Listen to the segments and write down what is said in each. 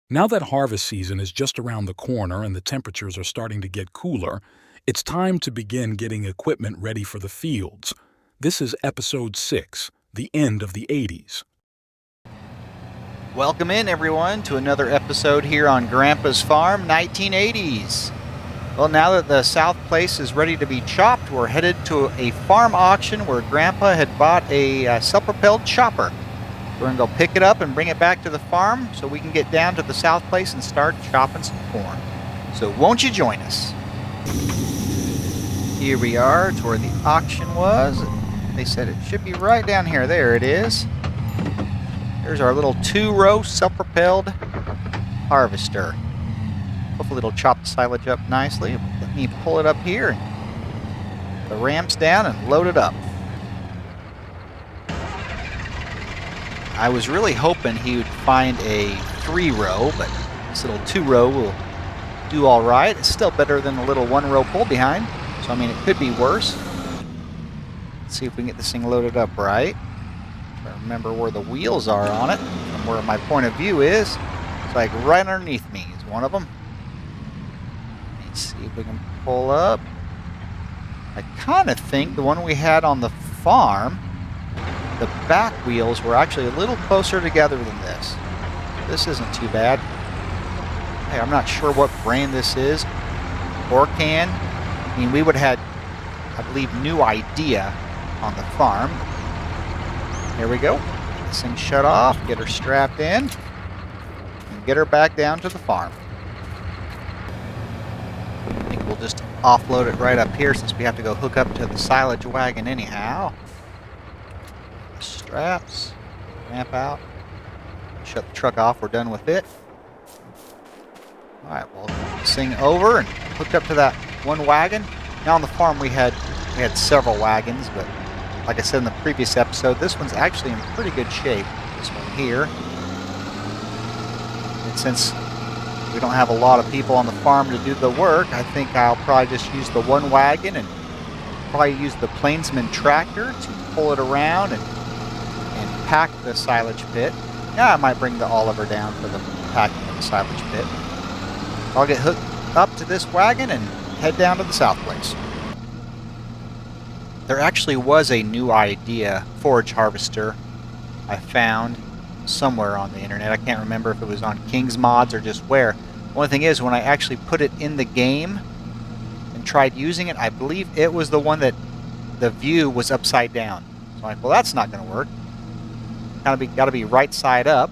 Now that harvest season is just around the corner and the temperatures are starting to get cooler, it's time to begin getting equipment ready for the fields. This is episode 6, the end of the 80s. Welcome in, everyone, to another episode here on Grandpa's Farm 1980s. Well, now that the south place is ready to be chopped, we're headed to a farm auction where Grandpa had bought a self-propelled chopper. We're going to go pick it up and bring it back to the farm so we can get down to the south place and start chopping some corn. So won't you join us? Here we are to where the auction was. They said it should be right down here. There it is. There's our little 2-row self-propelled harvester. Hopefully it'll chop the silage up nicely. Let me pull it up here and the ramps down and load it up. I was really hoping he would find a 3-row, but this little 2-row will do all right. It's still better than the little 1-row pull behind. So, I mean, it could be worse. Let's see if we can get this thing loaded up right. If I remember where the wheels are on it, from where my point of view is. It's like right underneath me is one of them. Let's see if we can pull up. I kind of think the one we had on the farm, the back wheels were actually a little closer together than this. This isn't too bad. Hey, I'm not sure what brand this is or can. I mean, we would have had, I believe, New Idea on the farm. Here we go. Get this thing shut off, get her strapped in, and get her back down to the farm. I think we'll just offload it right up here since we have to go hook up to the silage wagon anyhow. Straps, ramp out, shut the truck off, we're done with it. Alright, we'll move this thing over and hooked up to that one wagon. Now on the farm we had several wagons, but like I said in the previous episode, this one's actually in pretty good shape, this one here. And since we don't have a lot of people on the farm to do the work, I think I'll probably just use the one wagon and probably use the Plainsman tractor to pull it around and pack the silage pit. Yeah, I might bring the Oliver down for the packing of the silage pit. I'll get hooked up to this wagon and head down to the south place. There actually was a New Idea forage harvester I found somewhere on the internet. I can't remember if it was on King's Mods or just where. The only thing is, when I actually put it in the game and tried using it, I believe it was the one that the view was upside down. So I'm like, well, that's not going to work. Got to be right side up.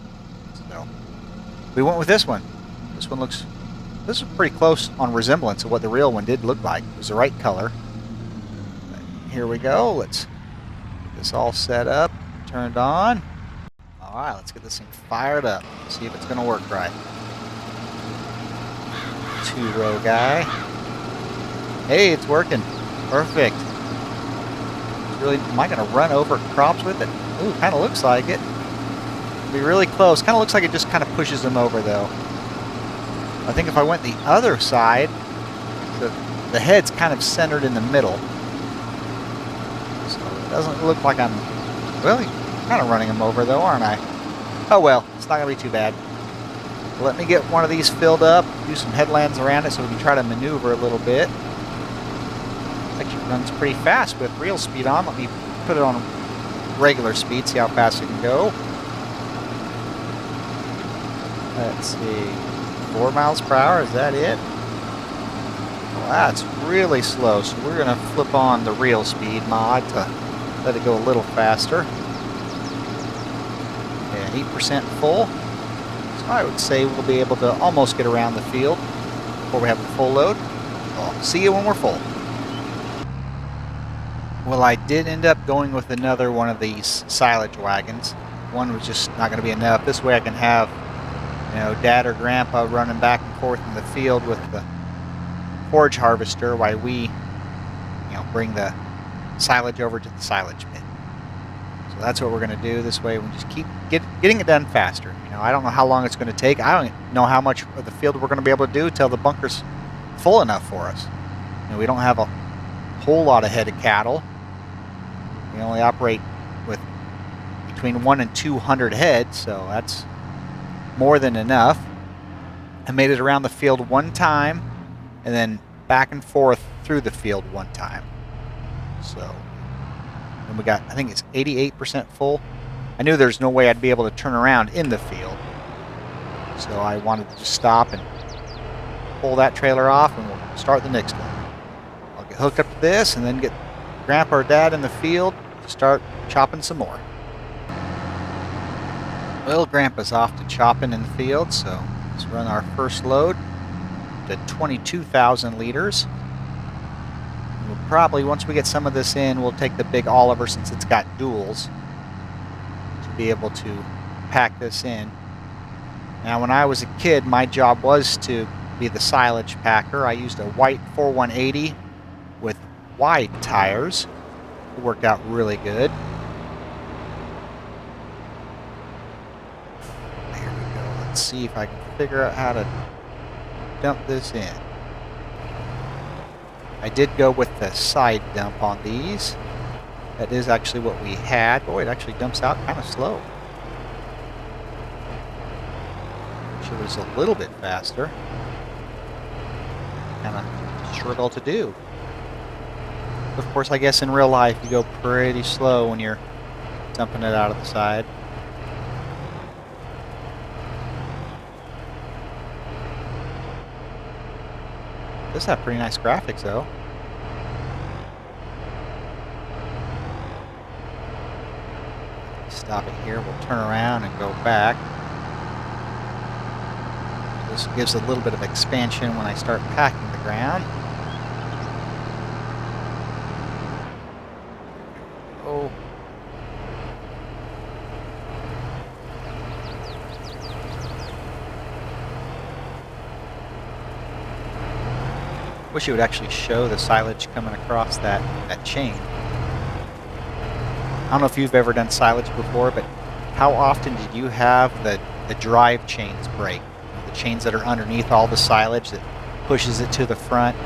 So we went with this one. This is pretty close on resemblance of what the real one did look like. It was the right color. But here we go. Let's get this all set up, turned on. All right, let's get this thing fired up. See if it's going to work right. 2-row guy. Hey, it's working. Perfect. Really, am I going to run over crops with it? Ooh, kind of looks like it. It'll be really close. Kind of looks like it just kind of pushes them over, though. I think if I went the other side, the head's kind of centered in the middle. So it doesn't look like I'm really kind of running them over, though, aren't I? Oh, well, it's not going to be too bad. Let me get one of these filled up, do some headlands around it so we can try to maneuver a little bit. Actually runs pretty fast with real speed on. Let me put it on regular speed, see how fast it can go. Let's see, 4 miles per hour, is that it? Well, that's really slow, so we're going to flip on the real speed mod to let it go a little faster. And 8% full. So I would say we'll be able to almost get around the field before we have a full load. I'll see you when we're full. Well, I did end up going with another one of these silage wagons. One was just not going to be enough. This way I can have, Dad or Grandpa running back and forth in the field with the forage harvester while we, bring the silage over to the silage pit. So that's what we're going to do. This way we just keep getting it done faster. I don't know how long it's going to take. I don't know how much of the field we're going to be able to do till the bunker's full enough for us. We don't have a whole lot of head of cattle. We only operate with between 100 and 200 head, so that's more than enough. I made it around the field one time, and then back and forth through the field one time. So, and we got, I think it's 88% full. I knew there's no way I'd be able to turn around in the field. So I wanted to just stop and pull that trailer off, and we'll start the next one. I'll get hooked up to this and then get Grandpa or Dad in the field to start chopping some more. Well, Grandpa's off to chopping in the field, so let's run our first load to 22,000 liters. We'll probably, once we get some of this in, we'll take the big Oliver, since it's got duals, to be able to pack this in. Now, when I was a kid, my job was to be the silage packer. I used a white 4180 with wide tires. It worked out really good. There we go. Let's see if I can figure out how to dump this in. I did go with the side dump on these. That is actually what we had. Boy, it actually dumps out kind of slow. It was a little bit faster. Kind of struggle to do. Of course, I guess in real life you go pretty slow when you're dumping it out of the side. This has pretty nice graphics though. Stop it here, we'll turn around and go back. This gives a little bit of expansion when I start packing the ground. Oh. Wish it would actually show the silage coming across that chain. I don't know if you've ever done silage before, but how often did you have the drive chains break? Chains that are underneath all the silage that pushes it to the front.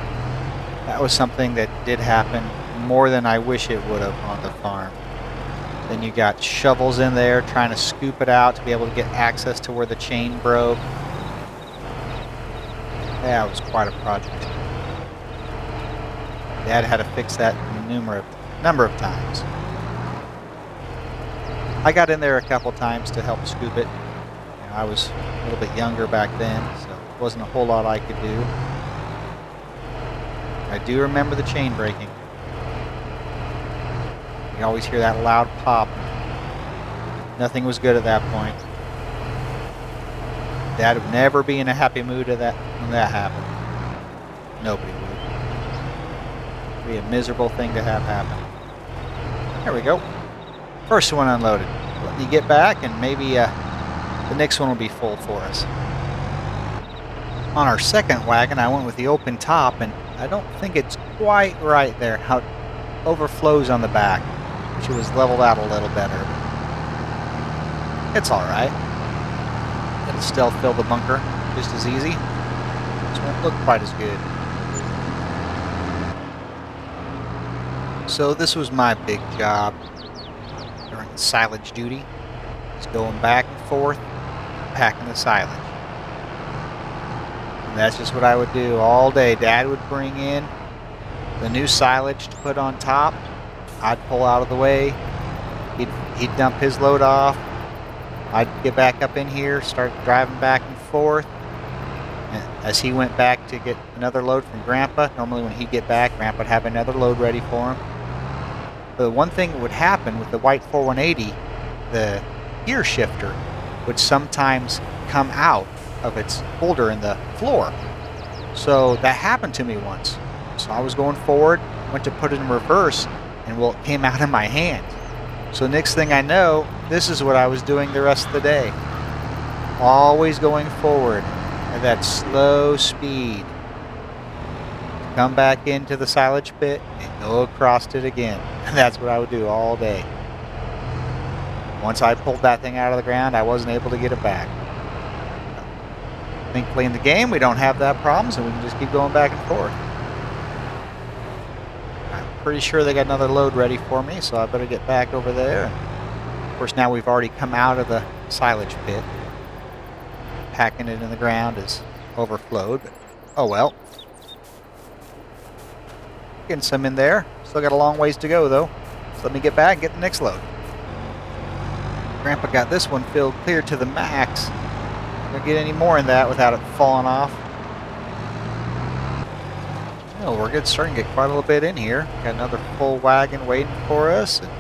That was something that did happen more than I wish it would have on the farm. Then you got shovels in there trying to scoop it out to be able to get access to where the chain broke. That was quite a project. Dad had to fix that a number of times. I got in there a couple times to help scoop it. I was a little bit younger back then, so it wasn't a whole lot I could do. I do remember the chain breaking. You always hear that loud pop. Nothing was good at that point. Dad would never be in a happy mood when that happened. Nobody would. It'd be a miserable thing to have happen. There we go. First one unloaded. Let me get back and maybe the next one will be full for us. On our second wagon, I went with the open top, and I don't think it's quite right there how it overflows on the back. Wish it was leveled out a little better. It's alright. It'll still fill the bunker just as easy. Just won't look quite as good. So this was my big job during silage duty. Just going back and forth, packing the silage. And that's just what I would do all day. Dad would bring in the new silage to put on top. I'd pull out of the way. He'd dump his load off. I'd get back up in here, start driving back and forth. And as he went back to get another load from Grandpa, normally when he'd get back, Grandpa would have another load ready for him. But the one thing that would happen with the white 4180, the gear shifter would sometimes come out of its holder in the floor. So that happened to me once. So I was going forward, went to put it in reverse, and well, it came out of my hand. So next thing I know, this is what I was doing the rest of the day. Always going forward at that slow speed. Come back into the silage pit and go across it again. And that's what I would do all day. Once I pulled that thing out of the ground, I wasn't able to get it back. Thankfully in the game, we don't have that problem, so we can just keep going back and forth. I'm pretty sure they got another load ready for me, so I better get back over there. Of course, now we've already come out of the silage pit. Packing it in the ground is overflowed, but oh well. Getting some in there. Still got a long ways to go though. So let me get back and get the next load. Grandpa got this one filled clear to the max. Not gonna get any more in that without it falling off. Oh, we're good. Starting to get quite a little bit in here. Got another full wagon waiting for us. And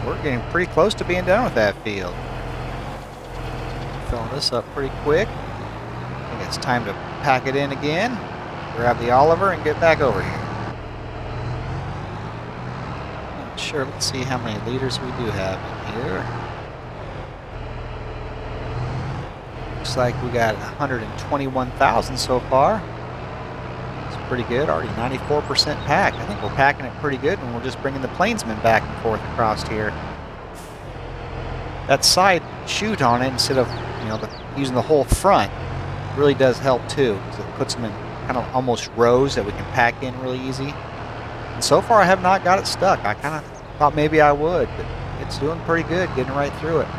we're getting pretty close to being done with that field. Filling this up pretty quick. I think it's time to pack it in again. Grab the Oliver and get back over here. Not sure. Let's see how many liters we do have in here. Looks like we got 121,000 so far. Pretty good, already 94% packed. I think we're packing it pretty good, and we're just bringing the plainsmen back and forth across here. That side chute on it, instead of using the whole front, really does help too, because it puts them in kind of almost rows that we can pack in really easy. And so far, I have not got it stuck. I kind of thought maybe I would, but it's doing pretty good, getting right through it.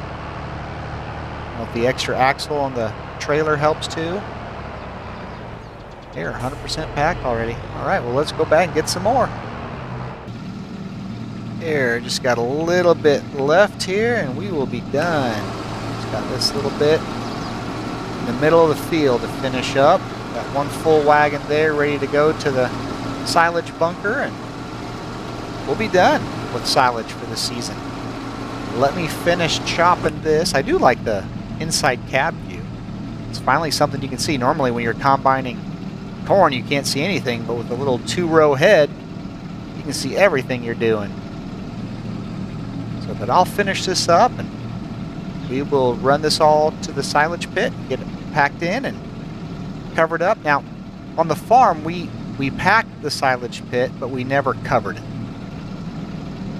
If the extra axle on the trailer helps too. Here, 100% packed already. All right, well, let's go back and get some more. Here, just got a little bit left here, and we will be done. Just got this little bit in the middle of the field to finish up. Got one full wagon there ready to go to the silage bunker, and we'll be done with silage for the season. Let me finish chopping this. I do like the inside cab view. It's finally something you can see. Normally when you're combining corn, you can't see anything, but with a little 2-row head, you can see everything you're doing. So, but I'll finish this up, and we will run this all to the silage pit, get it packed in and covered up. Now, on the farm, we packed the silage pit, but we never covered it.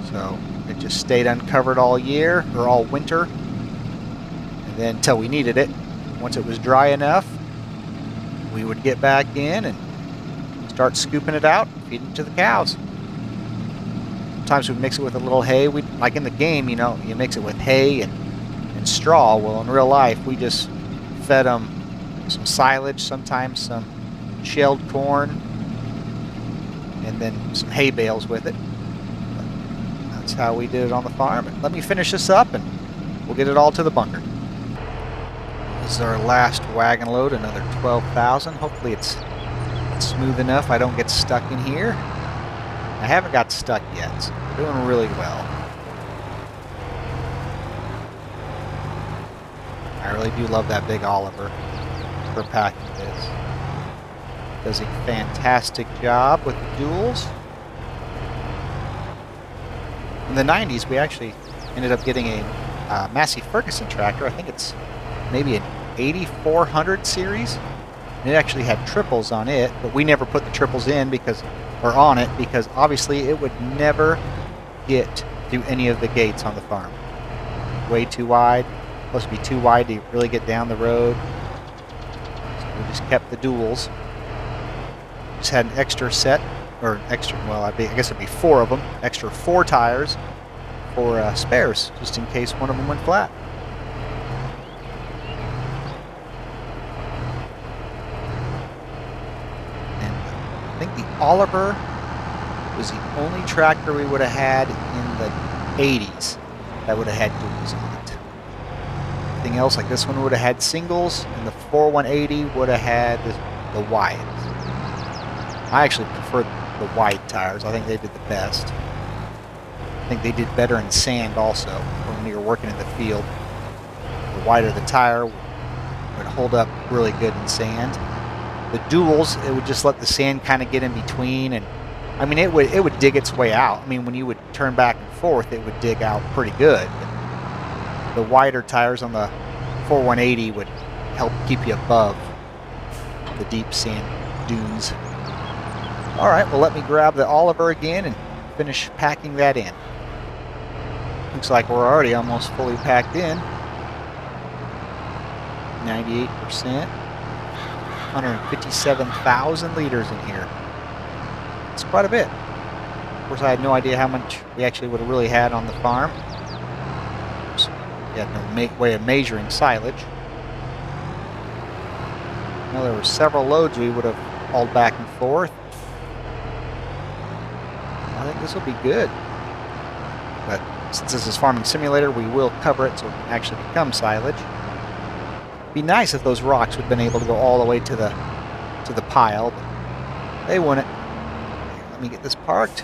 So it just stayed uncovered all year, or all winter, and then until we needed it. Once it was dry enough, we would get back in and start scooping it out and feeding it to the cows. Sometimes we mix it with a little hay. Like in the game, you mix it with hay and straw. Well, in real life, we just fed them some silage, sometimes some shelled corn, and then some hay bales with it. That's how we did it on the farm. And let me finish this up, and we'll get it all to the bunker. This is our last wagon load, another 12,000. Hopefully it's smooth enough I don't get stuck in here. I haven't got stuck yet, so we're doing really well. I really do love that big Oliver for packing this. Does a fantastic job with the duals. In the 90s, we actually ended up getting a Massey Ferguson tractor. I think it's maybe an 8400 series. And it actually had triples on it, but we never put the triples in on it because obviously it would never get through any of the gates on the farm. Way too wide. Supposed to be too wide to really get down the road. So we just kept the duals. Just had an extra set, or an extra, well, I guess it'd be 4 of them, extra 4 tires for spares, just in case one of them went flat. And I think the Oliver was the only tractor we would have had in the 80s that would have had duals on it. Everything else, like this one, would have had singles, and the 4180 would have had the wides. I actually prefer the wide tires. I think they did the best. I think they did better in sand also, when you were working in the field. The wider the tire would hold up really good in sand. The duals, it would just let the sand kind of get in between, and I mean it would dig its way out. I mean, when you would turn back and forth, it would dig out pretty good. But the wider tires on the 4180 would help keep you above the deep sand dunes. All right, well, let me grab the Oliver again and finish packing that in. Looks like we're already almost fully packed in. 98%. 157,000 liters in here. It's quite a bit. Of course, I had no idea how much we actually would have really had on the farm. We had no way of measuring silage. I know there were several loads we would have hauled back and forth. I think this will be good. But since this is Farming Simulator, we will cover it so it can actually become silage. It'd be nice if those rocks would have been able to go all the way to the pile, but they wouldn't. Let me get this parked.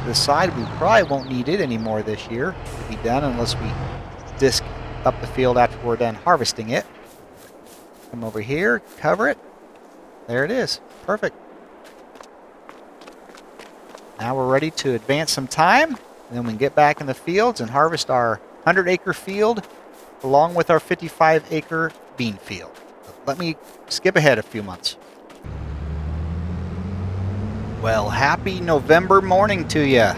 This side, we probably won't need it anymore this year to be done unless we disc up the field after we're done harvesting it. Come over here, cover it. There it is. Perfect. Now we're ready to advance some time, and then we can get back in the fields and harvest our 100-acre field along with our 55-acre bean field. Let me skip ahead a few months. Well, happy November morning to you.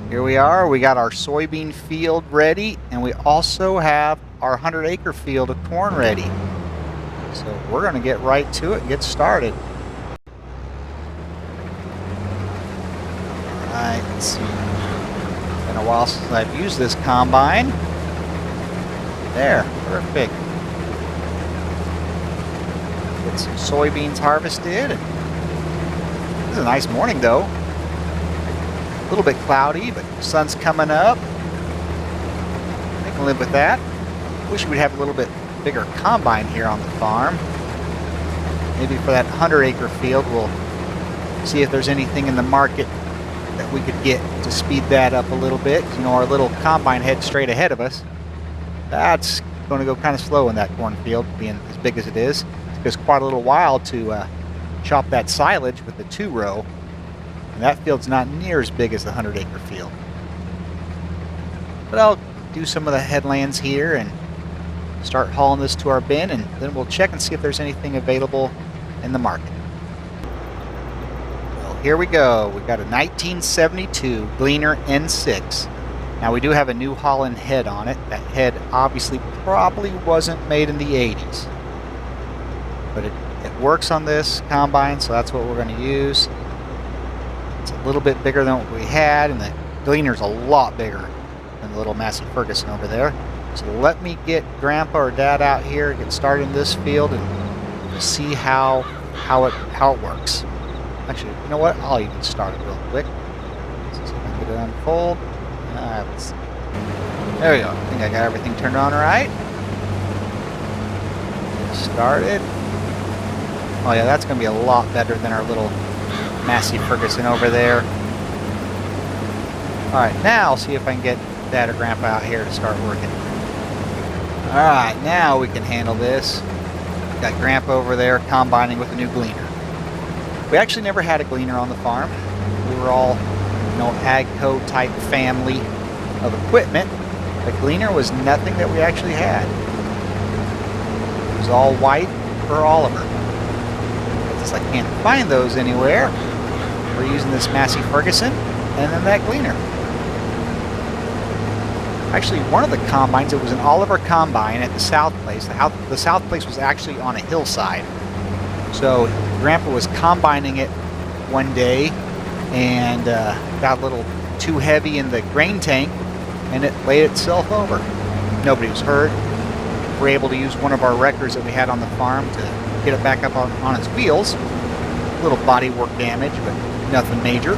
Here we are. We got our soybean field ready, and we also have our 100-acre field of corn ready. So we're going to get right to it and get started. Alright, let's see. It's been a while since I've used this combine. There, perfect. Get some soybeans harvested. This is a nice morning though. A little bit cloudy, but the sun's coming up. I can live with that. Wish we'd have a little bit bigger combine here on the farm. Maybe for that 100-acre field, we'll see if there's anything in the market that we could get to speed that up a little bit. You know, our little combine head straight ahead of us. That's going to go kind of slow in that cornfield, being as big as it is. It took us quite a little while to chop that silage with the 2-row, and that field's not near as big as the 100-acre field. But I'll do some of the headlands here and start hauling this to our bin, and then we'll check and see if there's anything available in the market. Well, here we go. We've got a 1972 Gleaner N6. Now we do have a New Holland head on it. That head obviously probably wasn't made in the 80s. But it works on this combine, so that's what we're going to use. It's a little bit bigger than what we had, and the Gleaner's a lot bigger than the little Massey Ferguson over there. So let me get Grandpa or Dad out here, get started in this field, and see how it works. Actually, you know what? I'll even start it real quick. Let's see if I can get it unfold. Let's see. There we go. I think I got everything turned on all right. Started. Oh yeah, that's going to be a lot better than our little Massey Ferguson over there. Alright, now I'll see if I can get Dad or Grandpa out here to start working. Alright, now we can handle this. Got Grandpa over there combining with a new Gleaner. We actually never had a Gleaner on the farm. We were all, you know, AGCO type family of equipment. The Gleaner was nothing that we actually had. It was all white for Oliver. Since I can't find those anywhere, we're using this Massey Ferguson and then that Gleaner. Actually, one of the combines, it was an Oliver combine at the South Place. The South Place was actually on a hillside. So Grandpa was combining it one day and got a little too heavy in the grain tank, and it laid itself over. Nobody was hurt. We were able to use one of our wreckers that we had on the farm to get it back up on its wheels. A little body work damage, but nothing major.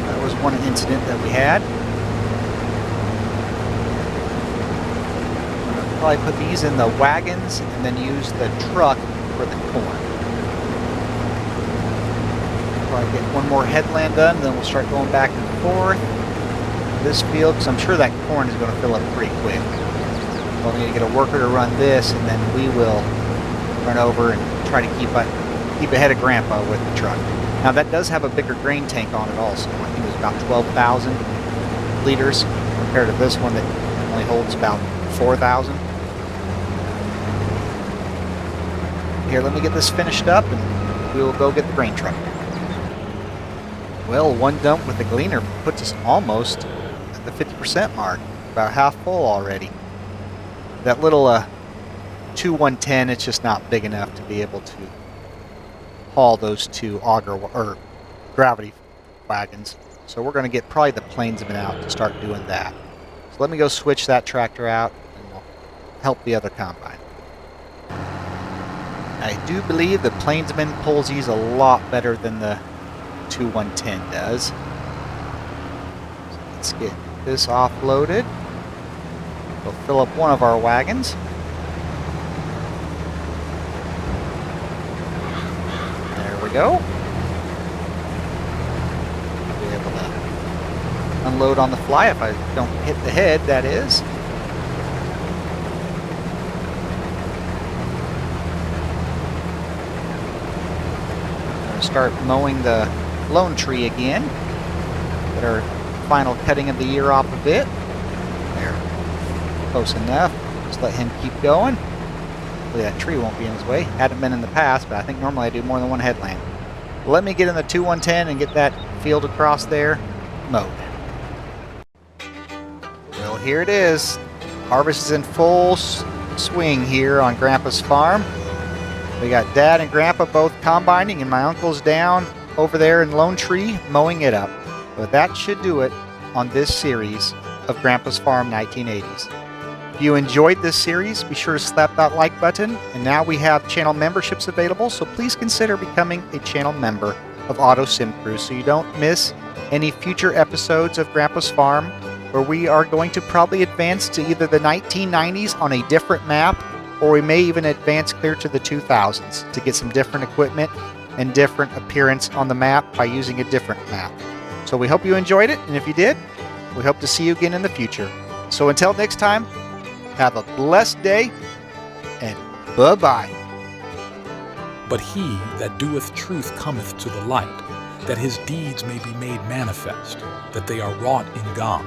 That was one incident that we had. Probably put these in the wagons and then use the truck for the corn. Probably get one more headland done, then we'll start going back and forth this field, because I'm sure that corn is going to fill up pretty quick. We'll need to get a worker to run this, and then we will run over and try to keep ahead of Grandpa with the truck. Now that does have a bigger grain tank on it also. I think it's about 12,000 liters compared to this one that only holds about 4,000. Here, let me get this finished up and we will go get the grain truck. Well, one dump with the Gleaner puts us almost at the 50% mark, about half full already. That little 2110, it's just not big enough to be able to haul those two auger or gravity wagons. So we're going to get probably the Plainsman out to start doing that. So let me go switch that tractor out and we'll help the other combine. I do believe the Plainsman pulls these a lot better than the 2110 does. So let's get this offloaded. We'll fill up one of our wagons. There we go. I'll be able to unload on the fly if I don't hit the head, that is. Start mowing the lone tree again. Get our final cutting of the year off of it. There. Close enough. Just let him keep going. Hopefully that tree won't be in his way. Hadn't been in the past, but I think normally I do more than one headland. Let me get in the 2110 and get that field across there mowed. Well, here it is. Harvest is in full swing here on Grandpa's farm. We got Dad and Grandpa both combining, and my uncle's down over there in Lone Tree mowing it up. But that should do it on this series of Grandpa's Farm 1980s. If you enjoyed this series, be sure to slap that like button. And now we have channel memberships available, so please consider becoming a channel member of Auto Sim Crew so you don't miss any future episodes of Grandpa's Farm, where we are going to probably advance to either the 1990s on a different map, or we may even advance clear to the 2000s to get some different equipment and different appearance on the map by using a different map. So we hope you enjoyed it, and if you did, we hope to see you again in the future. So until next time, have a blessed day, and bye-bye. But he that doeth truth cometh to the light, that his deeds may be made manifest, that they are wrought in God.